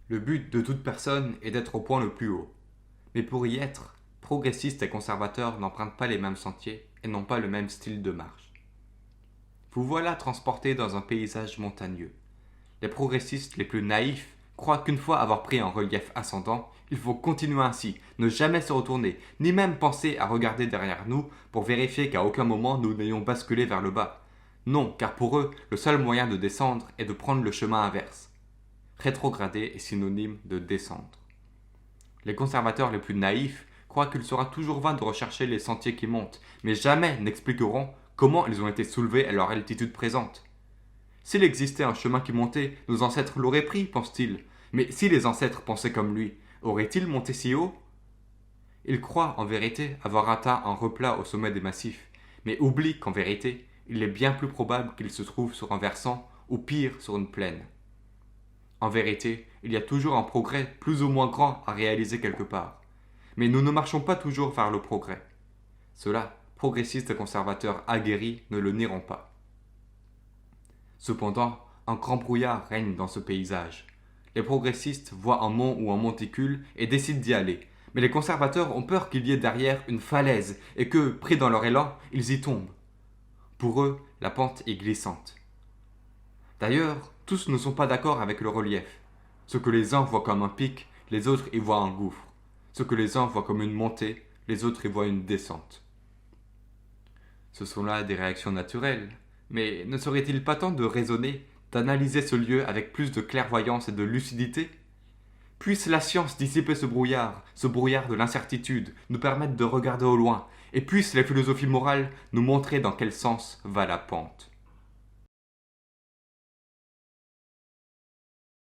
Le but de toute personne est d'être au point le plus haut. Mais pour y être, progressistes et conservateurs n'empruntent pas les mêmes sentiers et n'ont pas le même style de marche. Vous voilà transporté dans un paysage montagneux. Les progressistes les plus naïfs croient qu'une fois avoir pris un relief ascendant, il faut continuer ainsi, ne jamais se retourner, ni même penser à regarder derrière nous pour vérifier qu'à aucun moment nous n'ayons basculé vers le bas. Non, car pour eux, le seul moyen de descendre est de prendre le chemin inverse. Rétrograder est synonyme de descendre. Les conservateurs les plus naïfs croient qu'il sera toujours vain de rechercher les sentiers qui montent, mais jamais n'expliqueront comment ils ont été soulevés à leur altitude présente. S'il existait un chemin qui montait, nos ancêtres l'auraient pris, pense-t-il. Mais si les ancêtres pensaient comme lui, auraient-ils monté si haut? Il croit, en vérité, avoir atteint un replat au sommet des massifs, mais oublie qu'en vérité, il est bien plus probable qu'il se trouve sur un versant, ou pire, sur une plaine. En vérité, il y a toujours un progrès plus ou moins grand à réaliser quelque part. Mais nous ne marchons pas toujours vers le progrès. Ceux-là, progressistes et conservateurs aguerris, ne le nieront pas. Cependant, un grand brouillard règne dans ce paysage. Les progressistes voient un mont ou un monticule et décident d'y aller. Mais les conservateurs ont peur qu'il y ait derrière une falaise et que, pris dans leur élan, ils y tombent. Pour eux, la pente est glissante. D'ailleurs, tous ne sont pas d'accord avec le relief. Ce que les uns voient comme un pic, les autres y voient un gouffre. Ce que les uns voient comme une montée, les autres y voient une descente. Ce sont là des réactions naturelles, mais ne serait-il pas temps de raisonner, d'analyser ce lieu avec plus de clairvoyance et de lucidité? Puisse la science dissiper ce brouillard de l'incertitude, nous permettre de regarder au loin, et puissent les philosophies morales nous montrer dans quel sens va la pente.